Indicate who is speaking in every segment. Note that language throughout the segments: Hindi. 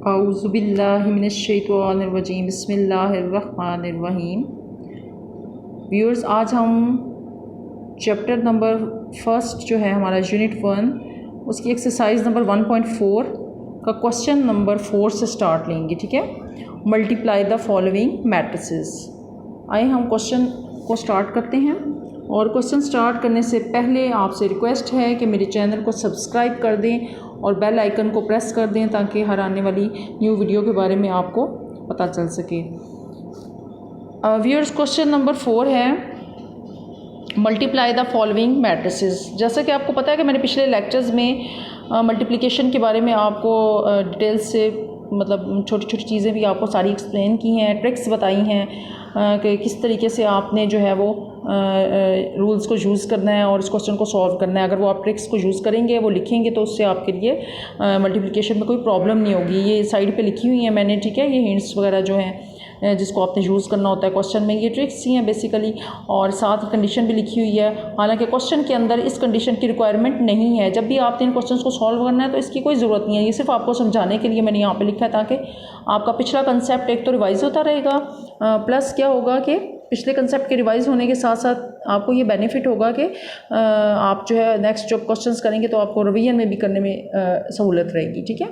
Speaker 1: औज़ुबिल्लाहि मिनश्शैतानिर्रजीम बिस्मिल्लाहिर्रहमानिर्रहीम। व्यूअर्स, आज हम चैप्टर नंबर फर्स्ट जो है हमारा यूनिट 1 उसकी एक्सरसाइज नंबर 1.4 का क्वेश्चन नंबर 4 से स्टार्ट लेंगे। ठीक है, मल्टीप्लाई द फॉलोइंग मैट्रिसेस। आइए हम क्वेश्चन को स्टार्ट करते हैं। और क्वेश्चन स्टार्ट करने से पहले आपसे रिक्वेस्ट है कि मेरे चैनल को सब्सक्राइब कर दें और बेल आइकन को प्रेस कर दें ताकि हर आने वाली न्यू वीडियो के बारे में आपको पता चल सके। व्यूअर्स, क्वेश्चन नंबर 4 है मल्टीप्लाई द फॉलोइंग मैट्रिसेस। जैसा कि आपको पता है कि मैंने पिछले लेक्चर्स में मल्टीप्लिकेशन के बारे में आपको डिटेल्स से मतलब छोटी छोटी चीज़ें भी आपको सारी एक्सप्लेन की हैं, ट्रिक्स बताई हैं कि किस तरीके से आपने जो है वो रूल्स को यूज़ करना है और इस क्वेश्चन को सॉल्व करना है। अगर वो आप ट्रिक्स को यूज़ करेंगे, वो लिखेंगे, तो उससे आपके लिए मल्टीप्लिकेशन में कोई प्रॉब्लम नहीं होगी। ये साइड पे लिखी हुई है मैंने, ठीक है, ये हिंट्स वगैरह जो हैं जिसको आपने यूज़ करना होता है क्वेश्चन में, ये ट्रिक्स ही हैं बेसिकली। और साथ कंडीशन भी लिखी हुई है, हालांकि क्वेश्चन के अंदर इस कंडीशन की रिक्वायरमेंट नहीं है। जब भी आपने इन क्वेश्चन को सॉल्व करना है तो इसकी कोई ज़रूरत नहीं है, ये सिर्फ आपको समझाने के लिए मैंने यहाँ पे लिखा है ताकि आपका पिछला कंसेप्ट एक तो रिवाइज होता रहेगा, प्लस क्या होगा कि पिछले कंसेप्ट के रिवाइज होने के साथ साथ आपको ये बेनिफिट होगा कि आप जो है नेक्स्ट जब क्वेश्चंस करेंगे तो आपको रिवीजन में भी करने में सहूलत रहेगी। ठीक है,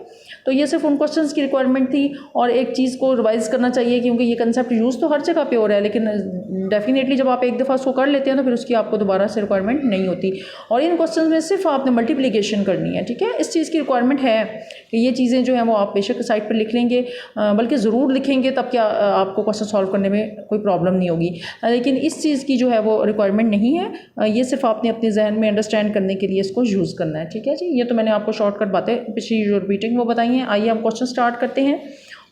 Speaker 1: तो ये सिर्फ उन क्वेश्चंस की रिक्वायरमेंट थी। और एक चीज़ को रिवाइज करना चाहिए क्योंकि ये कंसेप्ट यूज़ तो हर जगह पे हो रहा है, लेकिन डेफिनेटली जब आप एक दफ़ा उसको कर लेते हैं तो फिर उसकी आपको दोबारा से रिक्वायरमेंट नहीं होती। और इन क्वेश्चन में सिर्फ आपने मल्टीप्लिकेशन करनी है। ठीक है, इस चीज़ की रिक्वायरमेंट है कि ये चीज़ें जो है वो आप बेशक साइड पर लिख लेंगे, बल्कि ज़रूर लिखेंगे, तब क्या आपको क्वेश्चन सॉल्व करने में कोई प्रॉब्लम नहीं होगी। लेकिन इस चीज़ की जो है वो रिक्वायरमेंट नहीं है, ये सिर्फ आपने अपने जहन में अंडरस्टैंड करने के लिए इसको यूज़ करना है। ठीक है जी, ये तो मैंने आपको शॉर्टकट बातें पिछली जो रिपीटिंग वो बताई हैं। आइए हम क्वेश्चन स्टार्ट करते हैं।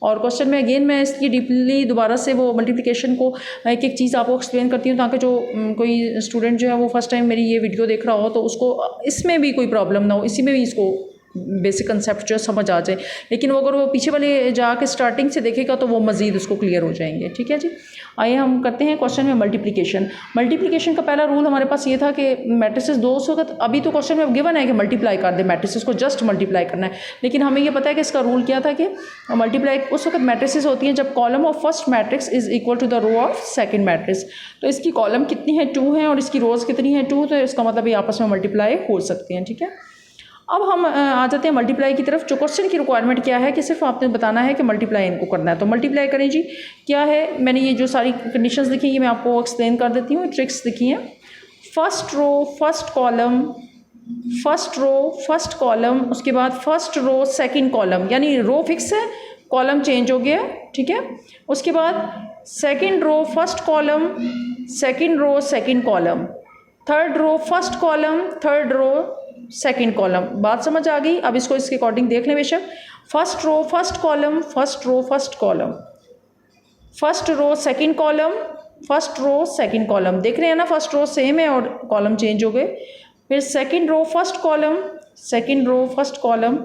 Speaker 1: और क्वेश्चन में अगेन मैं इसकी डीपली दोबारा से वो मल्टीप्लिकेशन को एक एक चीज़ आपको एक्सप्लेन करती हूँ ताकि जो कोई स्टूडेंट जो है वो फर्स्ट टाइम मेरी ये वीडियो देख रहा हो तो उसको इसमें भी कोई प्रॉब्लम ना हो, इसी में भी इसको बेसिक कंसेप्ट जो समझ आ जाए। लेकिन वो अगर वो पीछे वाले जाके स्टार्टिंग से देखेगा तो वो मज़ीद उसको क्लियर हो जाएंगे। ठीक है जी, आइए हम करते हैं क्वेश्चन में मल्टीप्लिकेशन। मल्टीप्लिकेशन का पहला रूल हमारे पास ये था कि मैट्रिसेस दो वक्त, अभी तो क्वेश्चन में गिवन है कि मल्टीप्लाई कर दे, मैट्रिसेस को जस्ट मल्टीप्लाई करना है, लेकिन हमें ये पता है कि इसका रूल क्या था कि मल्टीप्लाई उस वक्त मैट्रिसेस होती हैं जब column of first matrix is equal to the row of second matrix. तो इसकी कॉलम कितनी है, 2 है, और इसकी रोज़ कितनी है, 2, तो इसका मतलब ये आपस में मल्टीप्लाई हो सकते हैं। ठीक है, अब हम आ जाते हैं मल्टीप्लाई की तरफ। जो क्वेश्चन की रिक्वायरमेंट क्या है कि सिर्फ आपने बताना है कि मल्टीप्लाई इनको करना है, तो मल्टीप्लाई करें जी। क्या है, मैंने ये जो सारी कंडीशंस लिखी हैं मैं आपको एक्सप्लेन कर देती हूँ, ट्रिक्स लिखी हैं। First row first column, first row first column, उसके बाद फर्स्ट रो सेकंड कॉलम, यानी रो फिक्स है, कॉलम चेंज हो गया। ठीक है, उसके बाद second row first column, second row second column, third row first column, third row second column. बात समझ आ गई? अब इसको इसके अकॉर्डिंग देख लें बेशक। First row first column, first row first column, first row second column, first row second column, देख रहे हैं ना, फर्स्ट रो सेम है और कॉलम चेंज हो गए। फिर second row first column, second row first column,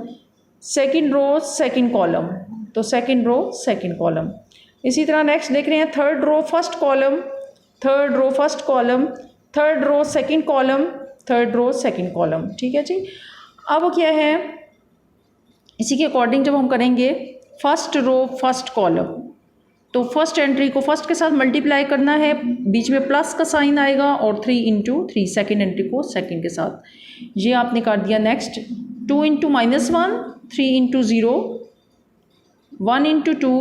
Speaker 1: second row second column, तो सेकंड रो सेकंड कॉलम। इसी तरह नेक्स्ट देख रहे हैं, third row first column, third row first column, third row second column, third row second column. ठीक है जी, अब क्या है, इसी के अकॉर्डिंग जब हम करेंगे फर्स्ट रो फर्स्ट कॉलम, तो फर्स्ट एंट्री को फर्स्ट के साथ मल्टीप्लाई करना है, बीच में प्लस का साइन आएगा, और 3 इंटू 3 सेकेंड एंट्री को सेकेंड के साथ, ये आपने कर दिया। Next 2 into -1, 3 into 0, 1 into 2,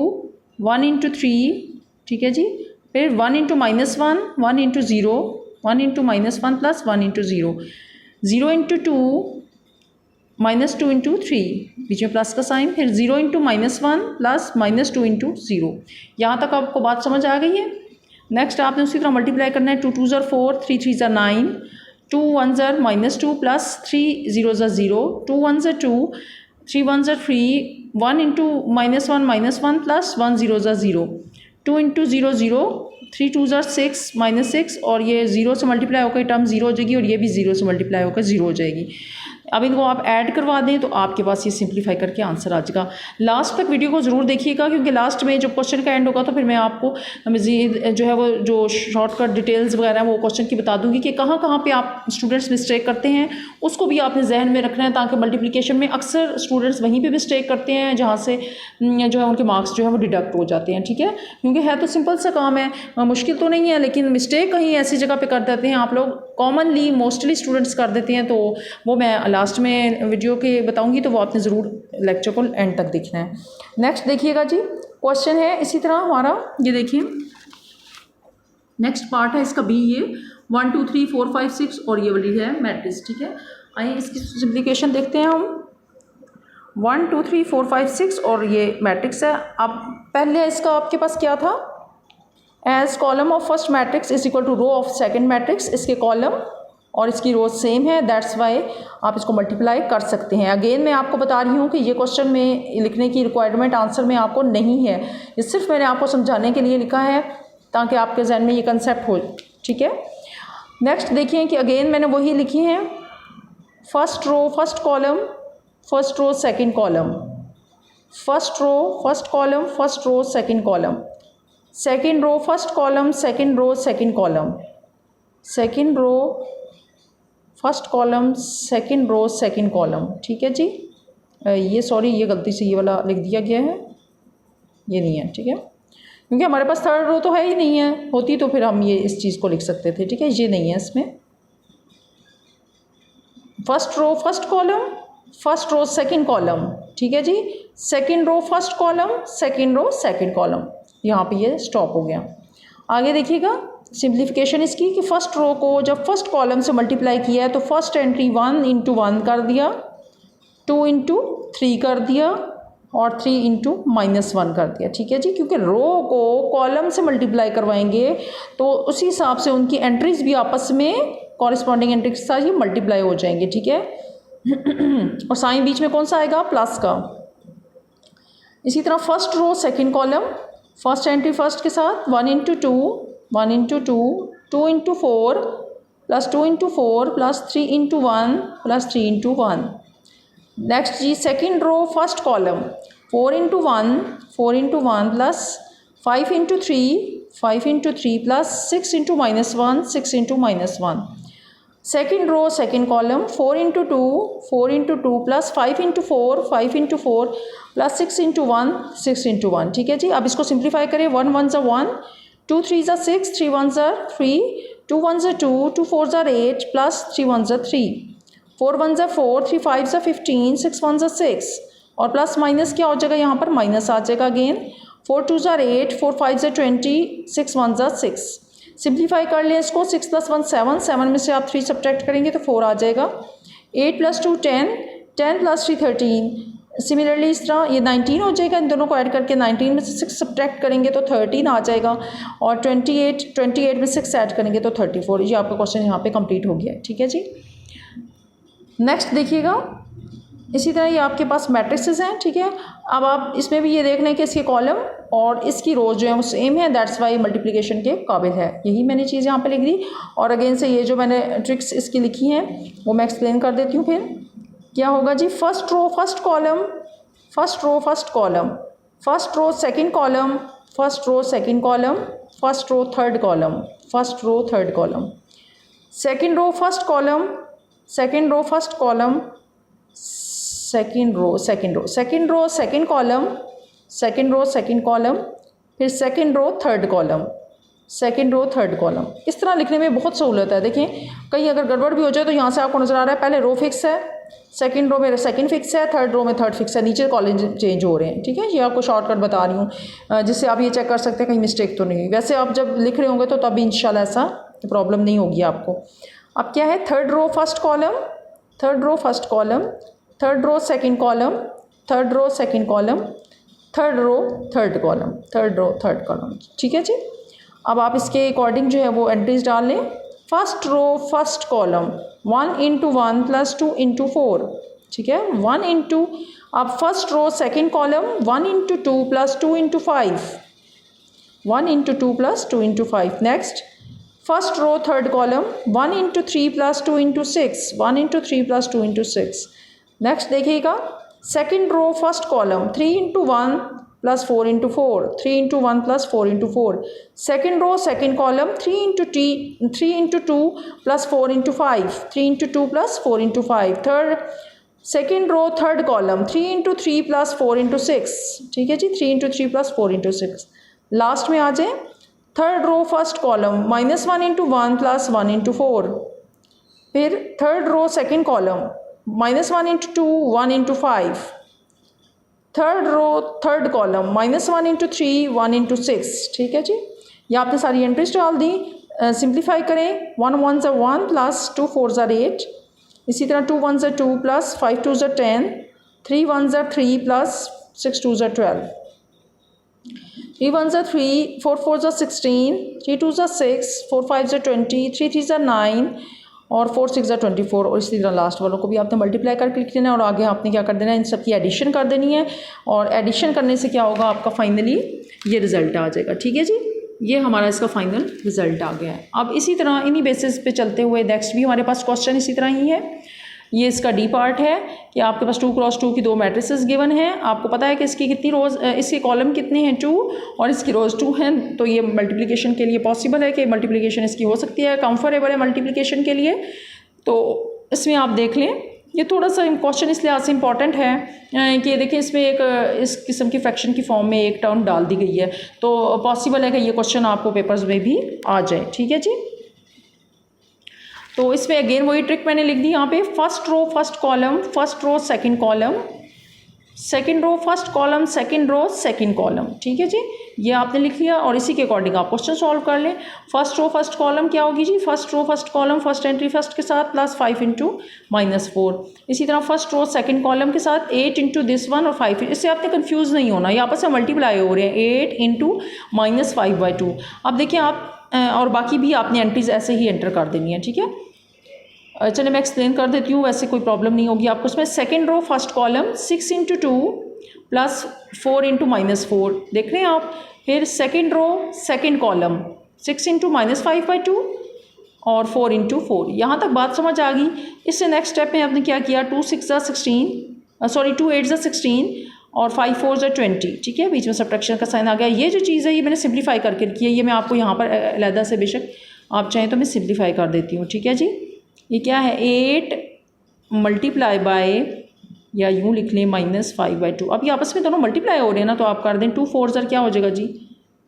Speaker 1: 1 into 3। ठीक है जी, फिर 1 into -1, 1 into 0, 1 into -1 plus 1 into 0, 0 into 2, -2 into 3, बीच में प्लस का साइन, फिर 0 इंटू -1 प्लस -2 इंटू 0। यहाँ तक आपको बात समझ आ गई है। नेक्स्ट आपने उसी तरह मल्टीप्लाई करना है। 2 2 ज़र 4, 3 3 ज़र 9, 2 1 ज़र -2 प्लस 3 0 ज़र 0, 2 1 ज़र 2, 3 1 ज़र 3, 1 इंटू -1 प्लस 1 0 ज़र 0, 2 इंटू 0 0, 3 2 ज़र 6 -6, और ये 0 से मल्टीप्लाई होकर टर्म 0 हो जाएगी और ये भी 0 से मल्टीप्लाई होकर 0 हो जाएगी। अब इनको आप ऐड करवा दें तो आपके पास ये सिंप्लीफाई करके आंसर आ जाएगा। लास्ट तक वीडियो को ज़रूर देखिएगा, क्योंकि लास्ट में जब क्वेश्चन का एंड होगा तो फिर मैं आपको मज़ीद जो है वो जो शॉर्टकट डिटेल्स वगैरह वो क्वेश्चन की बता दूंगी कि कहाँ कहाँ पे आप स्टूडेंट्स मिस्टेक करते हैं, उसको भी आपने जहन में रखना है, ताकि मल्टीप्लिकेशन में अक्सर स्टूडेंट्स वहीं पे मिस्टेक करते हैं जहाँ से जो है उनके मार्क्स जो है वो डिडक्ट हो जाते हैं। ठीक है, क्योंकि है तो सिंपल सा काम है, मुश्किल तो नहीं है, लेकिन मिस्टेक कहीं ऐसी जगह पे कर देते हैं आप लोग, कॉमनली मोस्टली स्टूडेंट्स कर देते हैं। तो वो मैं लास्ट में वीडियो के बताऊँगी, तो वो आपने ज़रूर लेक्चर को एंड तक देखना है। नेक्स्ट देखिएगा जी, क्वेश्चन है इसी तरह हमारा, ये देखिए नेक्स्ट पार्ट है इसका बी, ये 1 2 3 4 5 6 और ये वाली है मैट्रिक्स। ठीक है, आइए इसकी सिम्प्लिफिकेशन देखते हैं हम। 1 2 3 4 5 6 और ये मैट्रिक्स है। अब पहले इसका आपके पास क्या था, as column of first matrix is equal to row of second matrix, इसके कॉलम और इसकी रो सेम है, दैट्स वाई आप इसको मल्टीप्लाई कर सकते हैं। अगेन मैं आपको बता रही हूँ कि ये क्वेश्चन में लिखने की रिक्वायरमेंट आंसर में आपको नहीं है, ये सिर्फ मैंने आपको समझाने के लिए लिखा है ताकि आपके जहन में ये कंसेप्ट हो। ठीक है, नेक्स्ट देखिए कि अगेन मैंने वही लिखी हैं, first row first column, first row second column, first row first column, first row second column, second row first column, second row second column, second row first column, second row second column. ठीक है जी, ये सॉरी ये गलती से ये वाला लिख दिया गया है, ये नहीं है। ठीक है, क्योंकि हमारे पास थर्ड रो तो है ही नहीं है, होती तो फिर हम ये इस चीज़ को लिख सकते थे। ठीक है, ये नहीं है इसमें। First row first column, first row second column. ठीक है जी, second row first column, second row second column, यहाँ पे ये स्टॉप हो गया। आगे देखिएगा सिंप्लीफिकेशन इसकी कि फर्स्ट रो को जब फर्स्ट कॉलम से मल्टीप्लाई किया है तो फर्स्ट एंट्री 1 इंटू 1 कर दिया, 2 इंटू 3 कर दिया और 3 इंटू -1 कर दिया। ठीक है जी, क्योंकि रो को कॉलम से मल्टीप्लाई करवाएंगे तो उसी हिसाब से उनकी एंट्रीज भी आपस में कॉरेस्पॉन्डिंग एंट्री के साथ ही मल्टीप्लाई हो जाएंगे। ठीक है, और साइन बीच में कौन सा आएगा, प्लस का। इसी तरह first row second column, first entry first के साथ 1 into 2, 1 into 2, 2 into 4 plus 2 into 4 plus 3 into 1 plus 3 into 1। Next जी second row first column 4 into 1, 4 into 1 plus 5 into 3, 5 into 3 plus 6 into -1, 6 into -1। Second row second column 4 into 2, 4 into 2 plus 5 into 4, 5 into 4 plus 6 into 1, 6 into 1। ठीक है जी, अब इसको सिंप्लीफाई करें। 1 1 ज़ा 1, 2 3 ज़ा 6, 3 1 ज़ा 3, 2 1 ज़ा 2, 2 4 ज़ा 8 प्लस 3 1 ज़ा 3, 4 1 ज़ा 4, 3 5 ज़ा 15, 6 1 ज़ा 6 और प्लस माइनस क्या हो जाएगा, यहाँ पर माइनस आ जाएगा अगेन। 4 2 ज़ा 8, 4 5 ज़ा 20, 6 1 ज़ा 6। सिंप्लीफाई कर लें इसको, 6 + 1 7, 7 में से आप 3 सब्ट्रैक्ट करेंगे तो 4 आ जाएगा। 8 + 2 10, 10 + 3 13। सिमिलरली इस तरह ये 19 हो जाएगा, इन दोनों को ऐड करके 19 में से 6 सब्ट्रैक्ट करेंगे तो 13 आ जाएगा और 28 में 6 ऐड करेंगे तो 34। ये आपका क्वेश्चन यहाँ पे कंप्लीट हो गया है। ठीक है जी, नेक्स्ट देखिएगा इसी तरह ये आपके पास मैट्रिसेस हैं। ठीक है, अब आप इसमें भी ये देख लें कि इसके कॉलम और इसकी रोज जो है वो सेम है, दैट्स वाई मल्टीप्लिकेशन के काबिल है। यही मैंने चीज़ यहाँ पे लिख दी और अगेन से ये जो मैंने ट्रिक्स इसकी लिखी हैं वो मैं एक्सप्लेन कर देती हूँ। फिर क्या होगा जी, first row first column, first row first column, first row second column, first row second column, first row third column, first row third column, second row first column, second row first column, second row second row, second row second column, second row second column, फिर second row third column, second row third column. इस तरह लिखने में बहुत सहूलत है। देखें कहीं अगर गड़बड़ भी हो जाए तो यहाँ से आपको नज़र आ रहा है, पहले रो फिक्स है, सेकंड रो में सेकंड फिक्स है, थर्ड रो में थर्ड फिक्स है, नीचे कॉलम चेंज हो रहे हैं। ठीक है, ये आपको शॉर्टकट बता रही हूँ जिससे आप ये चेक कर सकते हैं कहीं मिस्टेक तो नहीं हुई। वैसे आप जब लिख रहे होंगे तो तभी इंशाल्लाह ऐसा प्रॉब्लम नहीं होगी आपको। अब क्या है, third row first column, third row first column, third row second column, third row second column, third row third column, third row third column. ठीक है जी, अब आप इसके अकॉर्डिंग जो है वो एंट्रीज डाल लें। First row first column 1 into 1 plus 2 into 4। ठीक है, 1 इंटू, अब first row second column 1 into 2 plus 2 into 5, 1 into 2 plus 2 into 5। Next first row third column 1 into 3 plus 2 into 6, 1 into 3 plus 2 into 6। Next देखिएगा second row first column 3 into 1 plus 4 into 4, 3 into 1 plus 4 into 4। Second row second column 3 into 2 plus 4 into 5, 3 into 2 plus 4 into 5। Third second row third column 3 into 3 plus 4 into 6, ठीक है जी, 3 इंटू 3 प्लस 4 इंटू 6। लास्ट में आ जाए third row first column -1 into 1 plus 1 into 4। फिर third row second column -1 into 2 1 into 5। Third row third column -1 into 3 1 into 6, ठीक है जी। ये आपने सारी एंट्रीज डाल दी। सिंप्लीफाई करें, 1 1 ज़ा 1 प्लस 2 4 ज़ा 8, इसी तरह 2 1 ज़ा 2 प्लस 5 2 ज़ा 10, 3 1 ज़ा 3 प्लस 6 2 ज़ा 12, 3 1 ज़ा 3, 4 4 ज़ा 16, 3 2 ज़ा 6, 4 5 ज़ा 20, 3 3 ज़ा 9 और 4 6 ज़ा 24। और इसी तरह लास्ट वालों को भी आपने मल्टीप्लाई करके लिख देना है और आगे आपने क्या कर देना है, इन सब की एडिशन कर देनी है। और एडिशन करने से क्या होगा, आपका फाइनली ये रिज़ल्ट आ जाएगा, ठीक है जी। ये हमारा इसका फाइनल रिज़ल्ट आ गया है। अब इसी तरह इन्हीं बेसिस पे चलते हुए नेक्स्ट भी हमारे पास क्वेश्चन इसी तरह ही है। ये इसका डी पार्ट है कि आपके पास 2 क्रॉस 2 की 2 मैट्रिसेस गिवन हैं। आपको पता है कि इसकी कितनी रोज़, इसके कॉलम कितने हैं 2 और इसकी रोज़ 2 हैं। तो ये मल्टीप्लिकेशन के लिए पॉसिबल है कि मल्टीप्लिकेशन इसकी हो सकती है, कंफर्टेबल है मल्टीप्लिकेशन के लिए। तो इसमें आप देख लें, ये थोड़ा सा क्वेश्चन इस लिहाज से इम्पॉर्टेंट है कि देखिए इसमें एक इस किस्म की फ्रैक्शन की फॉर्म में एक टर्म डाल दी गई है। तो पॉसिबल है कि ये क्वेश्चन आपको पेपर्स में भी आ जाए, ठीक है जी। तो इसमें अगेन वही ट्रिक मैंने लिख दी यहाँ पे, first row first column, first row second column, second row first column, second row second column, ठीक है जी। ये आपने लिख लिया और इसी के अकॉर्डिंग आप क्वेश्चन सॉल्व कर लें। फर्स्ट रो फर्स्ट कॉलम क्या होगी जी, first row first column first entry first के साथ प्लस 5 इंटू -4। इसी तरह फर्स्ट रो सेकंड कॉलम के साथ 8 इंटू दिस वन और 5। इससे आपने कंफ्यूज नहीं होना, ये आपस में मल्टीप्लाई हो रहे हैं, 8 इंटू -5/2। अब देखिए आप और बाकी भी आपने एंट्रीज ऐसे ही एंटर कर देनी है, ठीक है। चलिए मैं एक्सप्लेन कर देती हूँ, वैसे कोई प्रॉब्लम नहीं होगी आपको इसमें। Second row first column 6 into 2 plus 4 into -4 देख रहे हैं आप। फिर second row second column 6 into -5/2 और 4 इंटू 4। यहाँ तक बात समझ आ गई। इससे नेक्स्ट स्टेप में आपने क्या किया, 2 6 ज़ा 16, सॉरी 2 8 ज़ा 16 और 5 4 ज़ा 20, ठीक है। बीच में सब्ट्रैक्शन का साइन आ गया। ये जो चीज़ है ये मैंने सिंप्लीफाई करके रखी है, ये मैं आपको यहाँ पर अलहदा से बेशक आप चाहें तो मैं सिंप्लीफाई कर देती हूँ, ठीक है जी। ये क्या है, 8 मल्टीप्लाई बाय, या यूँ लिख लें -5/2। अब ये आपस में दोनों मल्टीप्लाई हो रहे हैं ना, तो आप कर दें 2 4 ज़र क्या हो जाएगा जी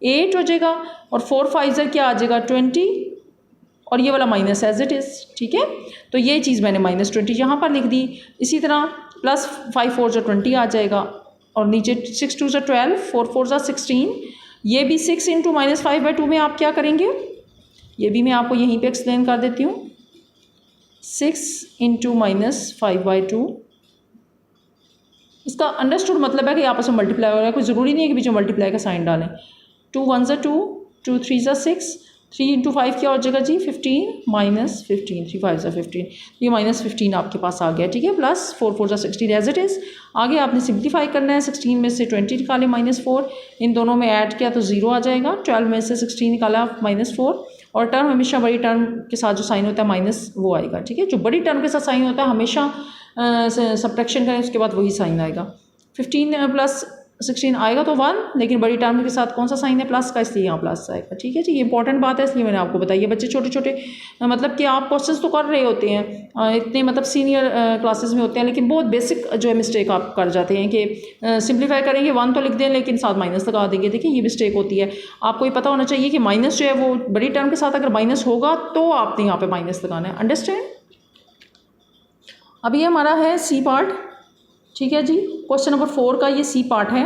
Speaker 1: 8 हो जाएगा और 4 5 ज़र क्या आ जाएगा 20 और ये वाला माइनस एज इट इज़, ठीक है। तो ये चीज़ मैंने -20 यहाँ पर लिख दी। इसी तरह प्लस 5 4 ज़ा 20 आ जाएगा और नीचे 6 2 ज़ा 12, 4 4 ज़ा 16। ये भी 6 इंटू -5/2 में आप क्या करेंगे, ये भी मैं आपको यहीं पे एक्सप्लेन कर देती हूँ। 6 इंटू -5/2, इसका अंडरस्टूड मतलब है कि आपस में मल्टीप्लाई हो रहा है, कोई ज़रूरी नहीं है कि बीच में मल्टीप्लाई का साइन डालें। 2 1 ज़ा 2, 2 3 ज़ा 6, 3 इंटू 5 क्या हो जाएगा जी 15 -15, 3 5 ज़ा 15, ये -15 आपके पास आ गया, ठीक है। प्लस 4 4 ज़ा 16 एज इट इज़। आगे आपने सिंप्लीफाई करना है, 16 में से 20 निकाले -4, इन दोनों में ऐड किया तो 0 आ जाएगा। 12 में से 16 निकाला -4 और टर्म हमेशा बड़ी टर्म के साथ जो साइन होता है माइनस वो आएगा, ठीक है। जो बड़ी टर्म के साथ साइन होता है हमेशा सब्ट्रैक्शन करें उसके बाद वही साइन आएगा। 15 प्लस 16 आएगा तो 1, लेकिन बड़ी टर्म के साथ कौन सा साइन है, प्लस का, इसलिए यहाँ प्लस आएगा, ठीक है जी। ये इंपॉर्टेंट बात है इसलिए मैंने आपको बताई है। बच्चे छोटे छोटे मतलब कि आप क्वेश्चंस तो कर रहे होते हैं, इतने मतलब सीनियर क्लासेस में होते हैं, लेकिन बहुत बेसिक जो है मिस्टेक आप कर जाते हैं कि सिंप्लीफाई करेंगे 1 तो लिख दें लेकिन साथ माइनस लगा देंगे। देखिए ये मिस्टेक होती है। आपको ये पता होना चाहिए कि माइनस जो है वो बड़ी टर्म के साथ अगर माइनस होगा तो आपने यहाँ पर माइनस लगाना है। अंडरस्टैंड। अब ये हमारा है सी पार्ट, ठीक है जी। क्वेश्चन नंबर 4 का ये सी पार्ट है।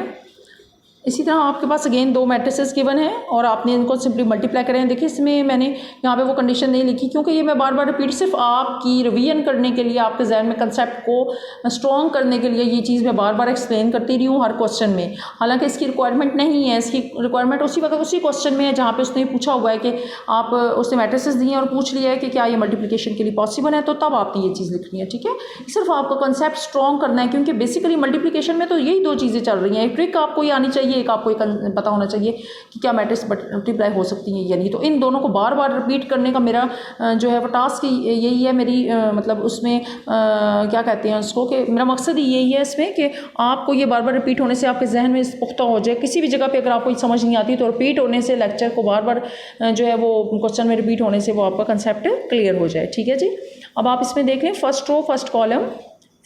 Speaker 1: इसी तरह आपके पास अगेन 2 मैट्रिसेस गिवन है और आपने इनको सिंपली मल्टीप्लाई करें। देखिए इसमें मैंने यहाँ पे वो कंडीशन नहीं लिखी क्योंकि ये मैं बार बार रिपीट सिर्फ आपकी रिवीजन करने के लिए, आपके जहन में कंसेप्ट को स्ट्रॉन्ग करने के लिए ये चीज़ मैं बार बार एक्सप्लेन करती रही हूँ हर क्वेश्चन में। हालांकि इसकी रिक्वायरमेंट नहीं है, इसकी रिक्वायरमेंट उसी वक्त उसी क्वेश्चन में है जहाँ पर उसने पूछा हुआ है कि आप उसने मैट्रिसेस दिए और पूछ लिया है कि क्या ये मल्टीप्लिकेशन के लिए पॉसिबल है, तो तब आपने ये चीज़ लिखनी है, ठीक है। सिर्फ आपको कंसेप्ट स्ट्रॉन्ग करना है क्योंकि बेसिकली मल्टीप्लिकेशन में तो यही 2 चीज़ें चल रही हैं। एक ट्रिक आपको ये आनी चाहिए एक आपको एक पता होना चाहिए कि क्या मैट्रिक्स मल्टीप्लाई हो सकती हैं या नहीं। तो इन दोनों को बार बार रिपीट करने का मेरा जो है वो टास्क यही है मेरी, मतलब उसमें क्या कहते हैं उसको, कि मेरा मकसद ही यही है इसमें कि आपको ये बार बार रिपीट होने से आपके जहन में पुख्ता हो जाए। किसी भी जगह पे अगर आपको समझ नहीं आती तो रिपीट होने से, लेक्चर को बार बार जो है वो क्वेश्चन में रिपीट होने से वो आपका कंसेप्ट क्लियर हो जाए। ठीक है जी। अब आप इसमें देख लें, first row first column,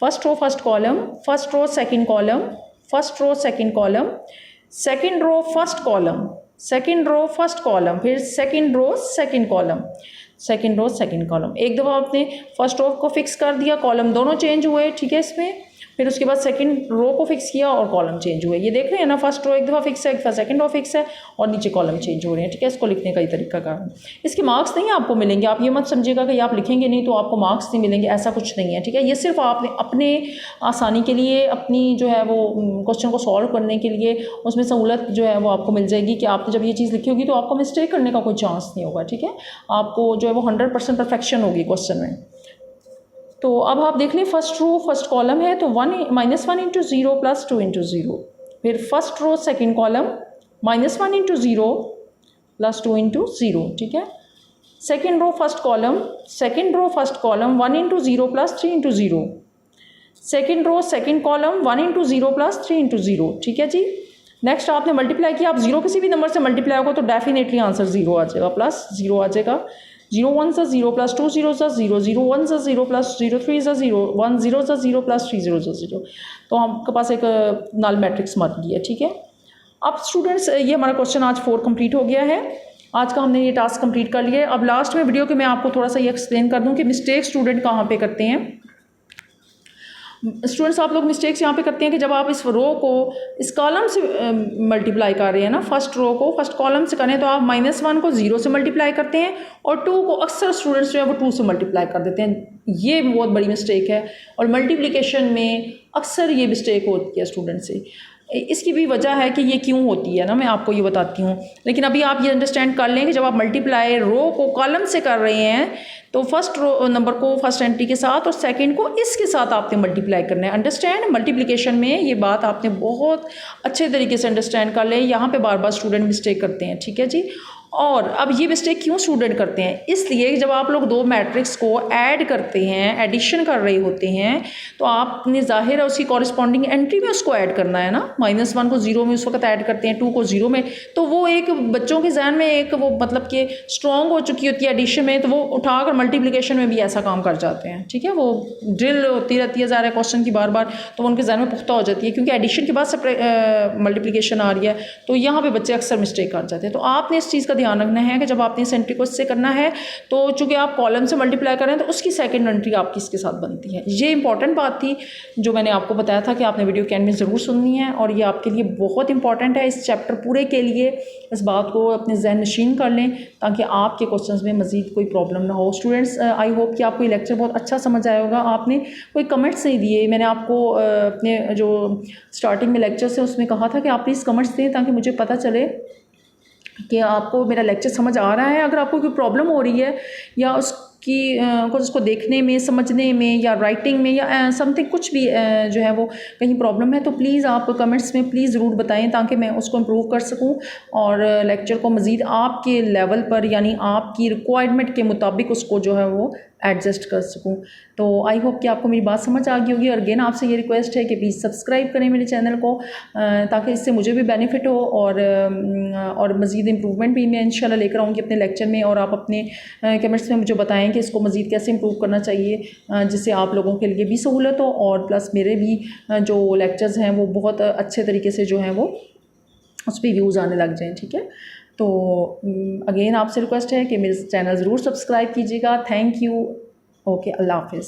Speaker 1: first row first column, first row second column, first row second column, second row first column, second row first column, फिर second row second column, second row second column. एक दफ़ा आपने फर्स्ट रो को फिक्स कर दिया, कॉलम दोनों चेंज हुए, ठीक है इसमें। फिर उसके बाद सेकंड रो को फिक्स किया और कॉलम चेंज हुए। ये देख रहे हैं ना, फर्स्ट रो एक दफ़ा फिक्स है, एक दफ़ा सेकंड रो फिक्स है और नीचे कॉलम चेंज हो रहे हैं। ठीक है, इसको लिखने का ही तरीका का इसके मार्क्स नहीं आपको मिलेंगे। आप ये मत समझिएगा कि आप लिखेंगे नहीं तो आपको मार्क्स नहीं मिलेंगे, ऐसा कुछ नहीं है। ठीक है, ये सिर्फ आपने अपने आसानी के लिए, अपनी जो है वो क्वेश्चन को सॉल्व करने के लिए उसमें सहूलत जो है वो आपको मिल जाएगी कि आपने जब ये चीज़ लिखी होगी तो आपको मिस्टेक करने का कोई चांस नहीं होगा। ठीक है, आपको जो है वो 100% परफेक्शन होगी क्वेश्चन में। तो अब आप देख लें, फर्स्ट रो फर्स्ट कॉलम है तो -1 into zero plus 2 into zero. फिर first row second column -1 into zero plus 2 into zero. ठीक है, second row first column, second row first column 1 into zero plus 3 into zero. Second row second column 1 into zero plus 3 into zero. ठीक है जी। नेक्स्ट आपने मल्टीप्लाई किया, आप जीरो किसी भी नंबर से मल्टीप्लाई होगा तो डेफिनेटली आंसर जीरो आ जाएगा, प्लस जीरो आ जाएगा। 0 1 सा 0 प्लस 2 0 सा 0, 0 1 सा 0 प्लस 0 3 सा 0, 1 0 सा 0 प्लस 3 0 सा 0। तो आपके पास एक नल मैट्रिक्स बन गई है। ठीक है, अब स्टूडेंट्स ये हमारा क्वेश्चन आज 4 कंप्लीट हो गया है। आज का हमने ये टास्क कंप्लीट कर लिया है। अब लास्ट में वीडियो के मैं आपको थोड़ा सा ये एक्सप्लेन कर दूं कि मिस्टेक स्टूडेंट कहाँ पे करते हैं। स्टूडेंट्स आप लोग मिस्टेक्स यहाँ पे करते हैं कि जब आप इस रो को इस कॉलम से मल्टीप्लाई कर रहे हैं ना, फर्स्ट रो को फर्स्ट कॉलम से करें तो आप -1 को 0 से मल्टीप्लाई करते हैं और 2 को अक्सर स्टूडेंट्स जो है वो 2 से मल्टीप्लाई कर देते हैं। ये बहुत बड़ी मिस्टेक है और मल्टीप्लिकेशन में अक्सर ये मिस्टेक होती है स्टूडेंट से। इसकी भी वजह है कि ये क्यों होती है ना, मैं आपको ये बताती हूँ। लेकिन अभी आप ये अंडरस्टैंड कर लें कि जब आप मल्टीप्लाई रो को कॉलम से कर रहे हैं तो फर्स्ट रो नंबर को फर्स्ट एंट्री के साथ और सेकंड को इसके साथ आपने मल्टीप्लाई करना है। अंडरस्टैंड, मल्टीप्लिकेशन में ये बात आपने बहुत अच्छे तरीके से अंडरस्टैंड कर लें। यहाँ पे बार बार स्टूडेंट मिस्टेक करते हैं। ठीक है जी। और अब ये मिस्टेक क्यों स्टूडेंट करते हैं, इसलिए जब आप लोग दो मैट्रिक्स को ऐड करते हैं, एडिशन कर रहे होते हैं, तो आपने जाहिर है उसकी कॉरस्पॉन्डिंग एंट्री में उसको ऐड करना है ना। -1 को 0 में उस वक्त ऐड करते हैं, 2 को 0 में, तो वो एक बच्चों के जहन में एक वो मतलब कि स्ट्रॉन्ग हो चुकी होती है एडिशन में, तो वो उठाकर मल्टीप्लिकेशन में भी ऐसा काम कर जाते हैं। ठीक है, वो ड्रिल होती रहती है ज़ाहिर है क्वेश्चन की बार बार, तो उनके जहन में पुख्ता हो जाती है क्योंकि एडिशन के बाद मल्टीप्लिकेशन आ रही है, तो यहाँ पे बच्चे अक्सर मिस्टेक कर जाते हैं। तो आपने इस चीज़ का ध्यान रखना है कि जब आपने इस एंट्री को इससे करना है तो चूंकि आप कॉलम से मल्टीप्लाई कर रहे हैं तो उसकी सेकंड एंट्री आपकी इसके साथ बनती है। ये इंपॉर्टेंट बात थी जो मैंने आपको बताया था कि आपने वीडियो के एंड में ज़रूर सुननी है और ये आपके लिए बहुत इंपॉर्टेंट है इस चैप्टर पूरे के लिए। इस बात को अपने जहन नशीन कर लें ताकि आपके क्वेश्चन में मज़ीद कोई प्रॉब्लम ना हो। स्टूडेंट्स, आई होप कि आपको ये लेक्चर बहुत अच्छा समझ आया होगा। आपने कोई कमेंट्स नहीं दिए, मैंने आपको अपने जो स्टार्टिंग में लेक्चर से उसमें कहा था कि आप प्लीज़ कमेंट्स दें ताकि मुझे पता चले कि आपको मेरा लेक्चर समझ आ रहा है। अगर आपको कोई प्रॉब्लम हो रही है या उसको देखने में, समझने में या राइटिंग में या समथिंग कुछ भी जो है वो कहीं प्रॉब्लम है तो प्लीज़ आप कमेंट्स में प्लीज़ ज़रूर बताएं ताकि मैं उसको इम्प्रूव कर सकूं और लेक्चर को मज़ीद आपके लेवल पर यानी आपकी रिक्वायरमेंट के मुताबिक उसको जो है वो एडजस्ट कर सकूं। तो आई होप कि आपको मेरी बात समझ आ गई होगी। और अगेन आपसे ये रिक्वेस्ट है कि प्लीज़ सब्सक्राइब करें मेरे चैनल को ताकि इससे मुझे भी बेनिफिट हो और मज़ीद इम्प्रूवमेंट भी मैं इंशाल्लाह लेकर आऊँगी अपने लेक्चर में। और आप अपने कमेंट्स में मुझे बताएं कि इसको मज़ीद कैसे इम्प्रूव करना चाहिए जिससे आप लोगों के लिए भी सहूलत हो और प्लस मेरे भी जो लेक्चर्स हैं वो बहुत अच्छे तरीके से जो हैं वो उस पर व्यूज़ आने लग जाएँ। ठीक है, तो अगेन आपसे रिक्वेस्ट है कि मेरे चैनल ज़रूर सब्सक्राइब कीजिएगा। Thank you. ओके, अल्लाह हाफ़िज़।